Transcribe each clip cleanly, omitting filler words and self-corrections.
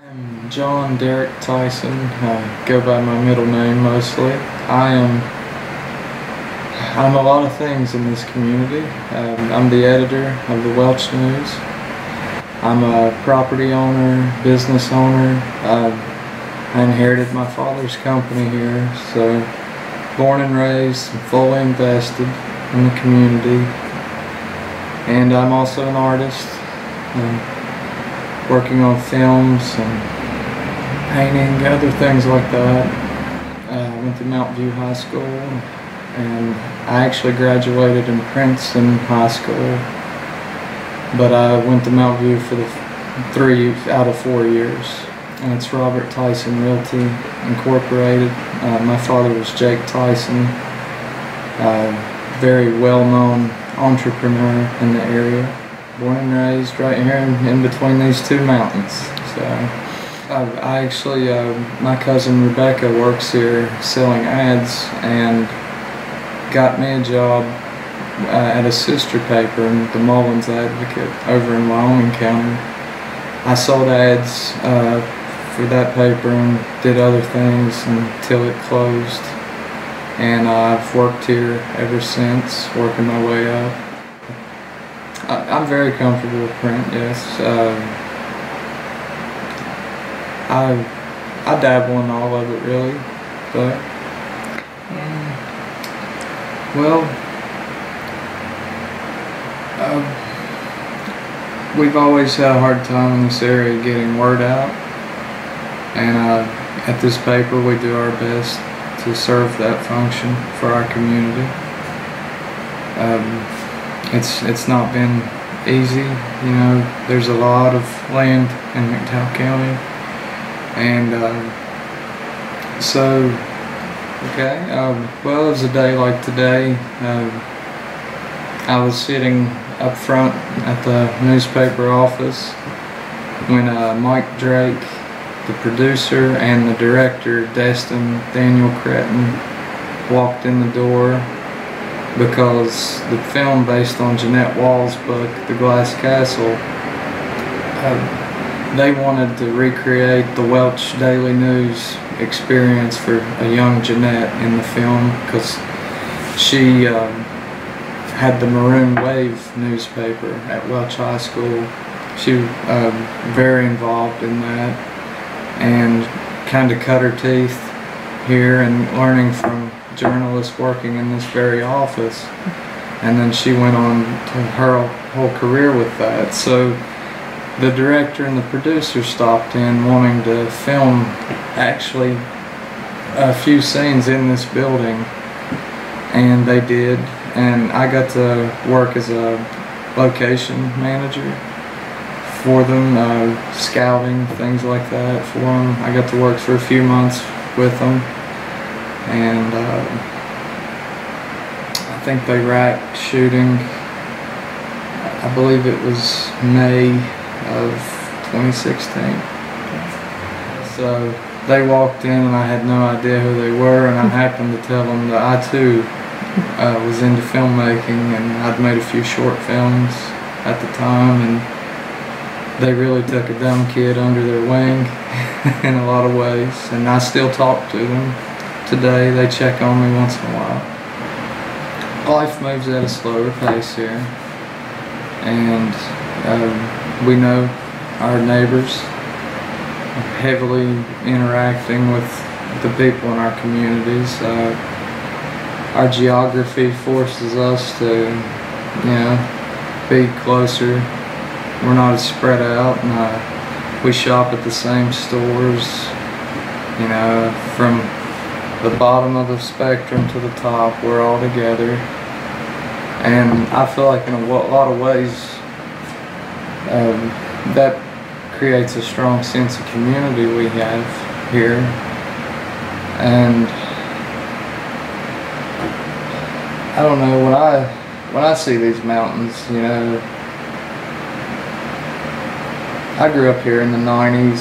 I'm John Derek Tyson. I go by my middle name mostly. I'm a lot of things in this community. I'm the editor of the Welch News. I'm a property owner, business owner. I inherited my father's company here, so born and raised and fully invested in the community. And I'm also an artist, working on films and painting, other things like that. I went to Mount View High School, and I actually graduated in Princeton High School, but I went to Mount View for the 3 out of 4 years. And it's Robert Tyson Realty Incorporated. My father was Jake Tyson, very well-known entrepreneur in the area. Born and raised right here in between these two mountains. So my cousin Rebecca works here selling ads and got me a job at a sister paper in the Mullins Advocate over in Wyoming County. I sold ads for that paper and did other things until it closed, and I've worked here ever since, working my way up. I'm very comfortable with print, yes. I dabble in all of it really, but we've always had a hard time in this area getting word out, and at this paper we do our best to serve that function for our community. It's not been easy, you know. There's a lot of land in McDowell County, and well, it was a day like today. I was sitting up front at the newspaper office when Mike Drake, the producer, and the director, Destin Daniel Cretton, walked in the door, because the film based on Jeanette Wall's book, The Glass Castle, they wanted to recreate the Welch Daily News experience for a young Jeanette in the film, because she had the Maroon Wave newspaper at Welch High School. She was very involved in that, and kind of cut her teeth here and learning from journalists working in this very office, and then she went on to her whole career with that. So the director and the producer stopped in wanting to film actually a few scenes in this building, and they did, and I got to work as a location manager for them, scouting, things like that for them. I got to work for a few months with them, and I think they wrapped shooting, I believe it was May of 2016. So they walked in and I had no idea who they were, and I happened to tell them that I too was into filmmaking, and I'd made a few short films at the time, and they really took a dumb kid under their wing in a lot of ways, and I still talk to them today. They check on me once in a while. Life moves at a slower pace here, and we know our neighbors, heavily interacting with the people in our communities. Our geography forces us to, be closer. We're not as spread out, and we shop at the same stores, from the bottom of the spectrum to the top. We're all together, and I feel like in a lot of ways that creates a strong sense of community we have here. And I don't know, when I see these mountains, I grew up here in the 90s,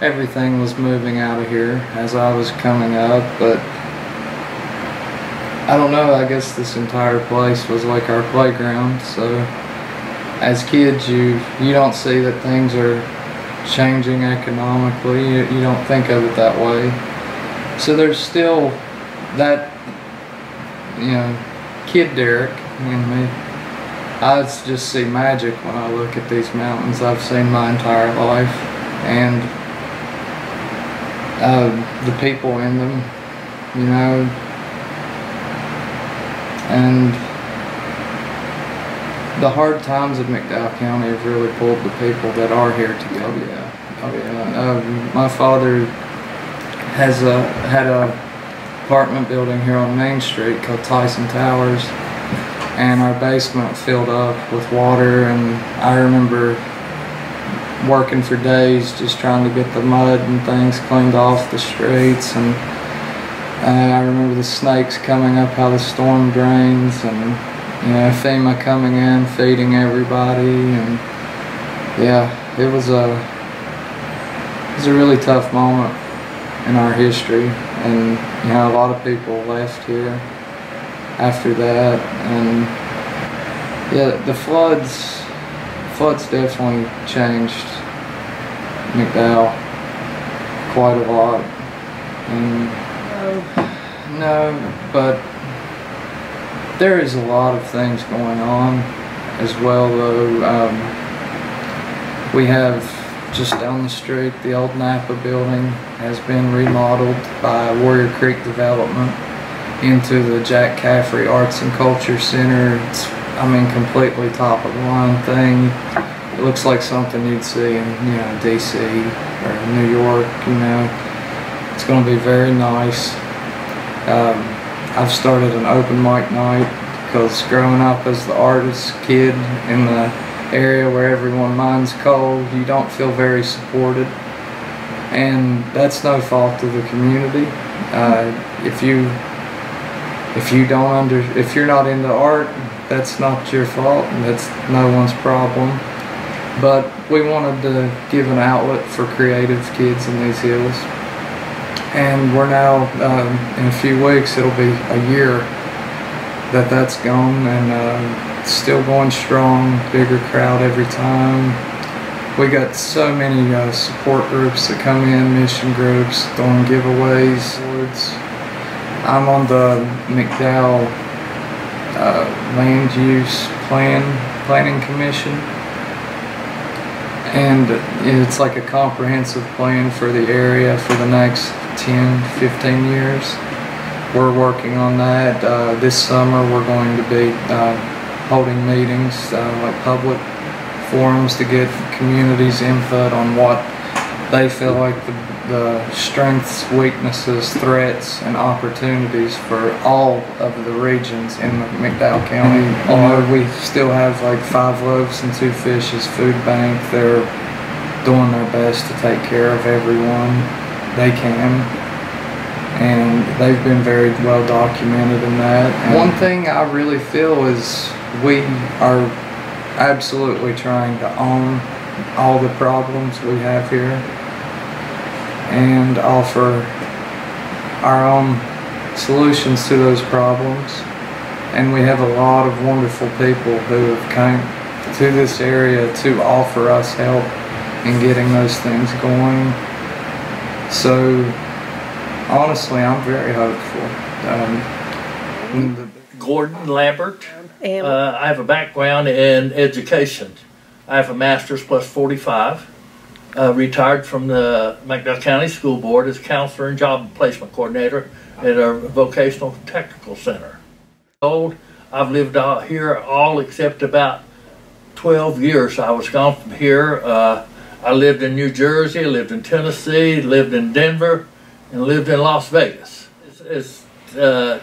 everything was moving out of here as I was coming up, but I don't know, I guess this entire place was like our playground. So as kids, you don't see that things are changing economically. You don't think of it that way. So there's still that, kid Derek in me. I just see magic when I look at these mountains I've seen my entire life, and the people in them, and the hard times of McDowell County have really pulled the people that are here together. My father has had a apartment building here on Main Street called Tyson Towers, and our basement filled up with water, and I remember working for days just trying to get the mud and things cleaned off the streets, and I remember the snakes coming up how the storm drains, and FEMA coming in feeding everybody, and it was a really tough moment in our history, and a lot of people left here after that, and the floods definitely changed McDowell quite a lot. And but there is a lot of things going on as well, though. We have just down the street, the old Napa building has been remodeled by Warrior Creek Development into the Jack Caffrey Arts and Culture Center. It's, completely top of the line thing. It looks like something you'd see in, DC or New York, It's going to be very nice. I've started an open mic night because growing up as the artist kid in the area where everyone minds cold, you don't feel very supported, and that's no fault of the community. If you're not into art, that's not your fault, and that's no one's problem. But we wanted to give an outlet for creative kids in these hills, and we're now in a few weeks it'll be a year that's gone, and it's still going strong. Bigger crowd every time. We got so many support groups that come in, mission groups, throwing giveaways. I'm on the McDowell Land Use Planning Commission, and it's like a comprehensive plan for the area for the next 10-15 years. We're working on that. This summer we're going to be holding meetings, like public forums, to get communities' input on what they feel like the strengths, weaknesses, threats, and opportunities for all of the regions in McDowell County. We still have like 5 loaves and 2 fishes food bank. They're doing their best to take care of everyone they can, and they've been very well documented in that. And one thing I really feel is we are absolutely trying to own all the problems we have here and offer our own solutions to those problems. And we have a lot of wonderful people who have come to this area to offer us help in getting those things going. So honestly, I'm very hopeful. Gordon Lambert. I have a background in education. I have a master's plus 45. Retired from the McDowell County School Board as counselor and job placement coordinator at a vocational technical center. I've lived out here all except about 12 years. I was gone from here. I lived in New Jersey, lived in Tennessee, lived in Denver, and lived in Las Vegas. As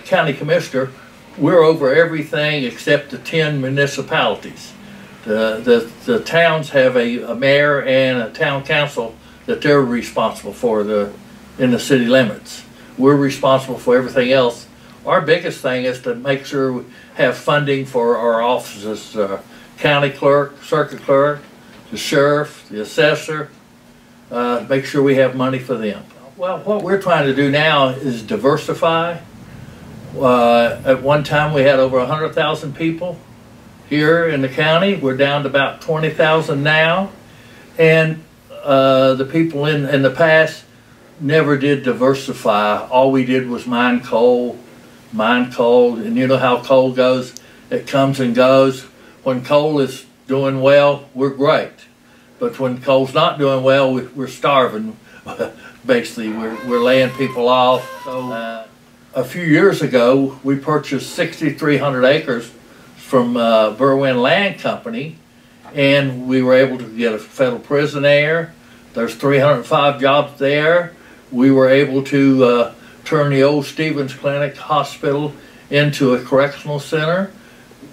county commissioner, we're over everything except the 10 municipalities. The towns have a mayor and a town council that they're responsible for in the city limits. We're responsible for everything else. Our biggest thing is to make sure we have funding for our offices, county clerk, circuit clerk, the sheriff, the assessor, make sure we have money for them. Well, what we're trying to do now is diversify. At one time we had over 100,000 people here in the county. We're down to about 20,000 now, and the people in the past never did diversify. All we did was mine coal, and you know how coal goes. It comes and goes. When coal is doing well, we're great. But when coal's not doing well, we're starving. Basically, we're laying people off. So a few years ago, we purchased 6,300 acres from Berwyn Land Company, and we were able to get a federal prison there. There's 305 jobs there. We were able to turn the old Stevens Clinic Hospital into a correctional center.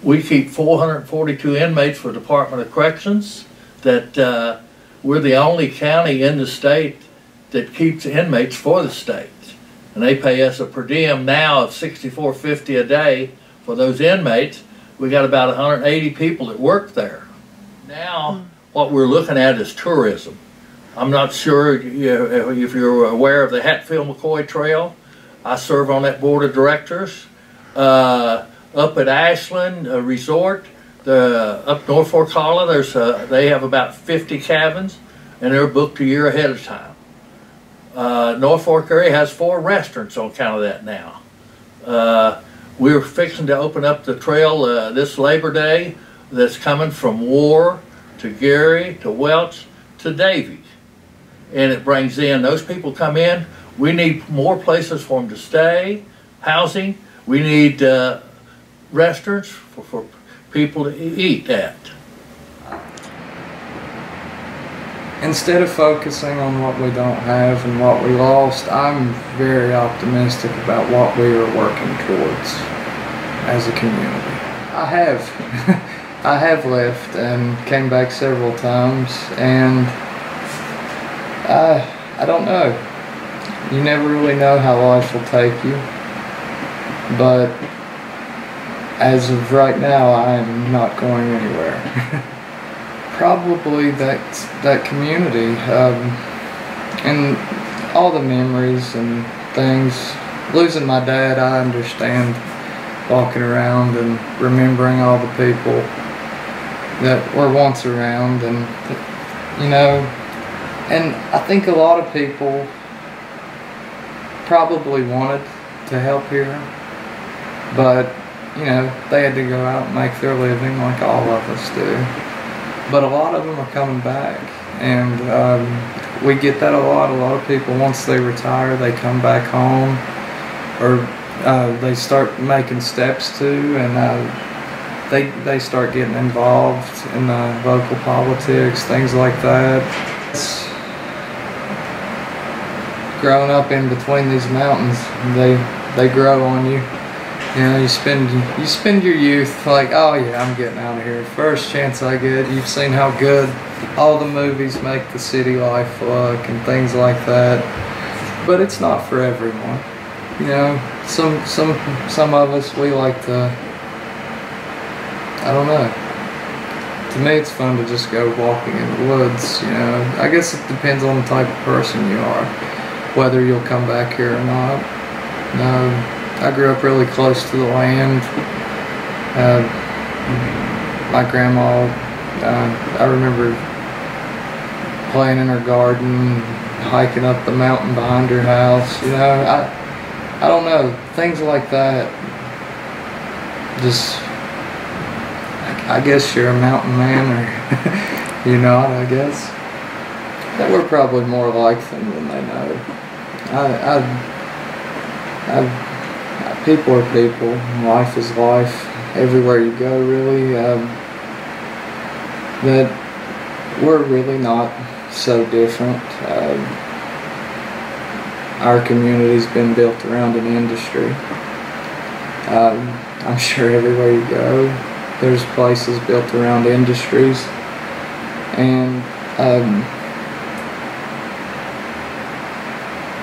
We keep 442 inmates for the Department of Corrections. That we're the only county in the state that keeps inmates for the state, and they pay us a per diem now of $64.50 a day for those inmates. We got about 180 people that work there. Now, what we're looking at is tourism. I'm not sure if you're aware of the Hatfield-McCoy Trail. I serve on that board of directors. Up at Ashland Resort, up North Fork Hollow, they have about 50 cabins, and they're booked a year ahead of time. North Fork area has 4 restaurants on account of that now. We're fixing to open up the trail this Labor Day that's coming from War to Gary to Welch to Davie. And it brings in, those people come in, we need more places for them to stay, housing, we need restaurants for people to eat at. Instead of focusing on what we don't have and what we lost, I'm very optimistic about what we are working towards as a community. I have left and came back several times, and I don't know. You never really know how life will take you, but as of right now, I'm not going anywhere. Probably that community, and all the memories and things. Losing my dad, I understand, walking around and remembering all the people that were once around, and you know, and I think a lot of people probably wanted to help here, but you know, they had to go out and make their living like all of us do. But a lot of them are coming back, and we get that a lot. A lot of people, once they retire, they come back home, or they start making steps too, and they start getting involved in the local politics, things like that. It's growing up in between these mountains, they grow on you. You know, you spend your youth like, oh yeah, I'm getting out of here. First chance I get. You've seen how good all the movies make the city life look and things like that. But it's not for everyone. You know, some of us, we like to, I don't know. To me, it's fun to just go walking in the woods. You know, I guess it depends on the type of person you are, whether you'll come back here or not. No. I grew up really close to the land. My grandma, I remember playing in her garden, hiking up the mountain behind her house. You know, I don't know, things like that. Just, I guess you're a mountain man, or you're not, I guess. That we're probably more alike than they know. People are people. Life is life. Everywhere you go, really. That we're really not so different. Our community's been built around an industry. I'm sure everywhere you go, there's places built around industries, and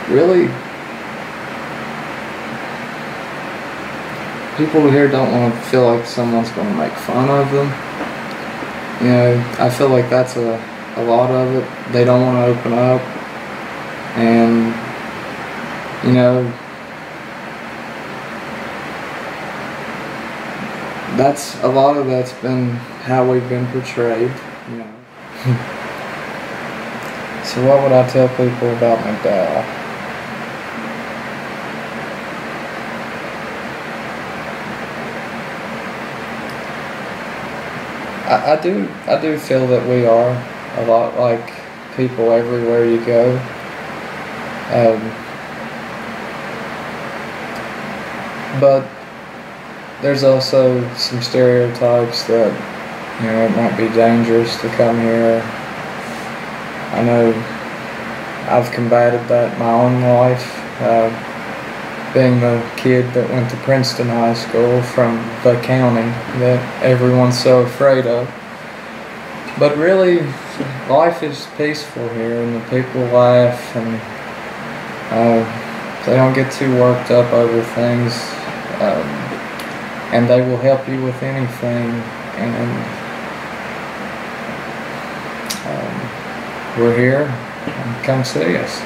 really, people here don't want to feel like someone's going to make fun of them. You know, I feel like that's a lot of it. They don't want to open up, and you know, that's a lot of that's been how we've been portrayed. You know, So what would I tell people about McDowell? I do feel that we are a lot like people everywhere you go. But there's also some stereotypes that, you know, it might be dangerous to come here. I know I've combated that in my own life, being the kid that went to Princeton High School from the county that everyone's so afraid of. But really, life is peaceful here, and the people laugh, and they don't get too worked up over things, and they will help you with anything. And we're here, and come see us.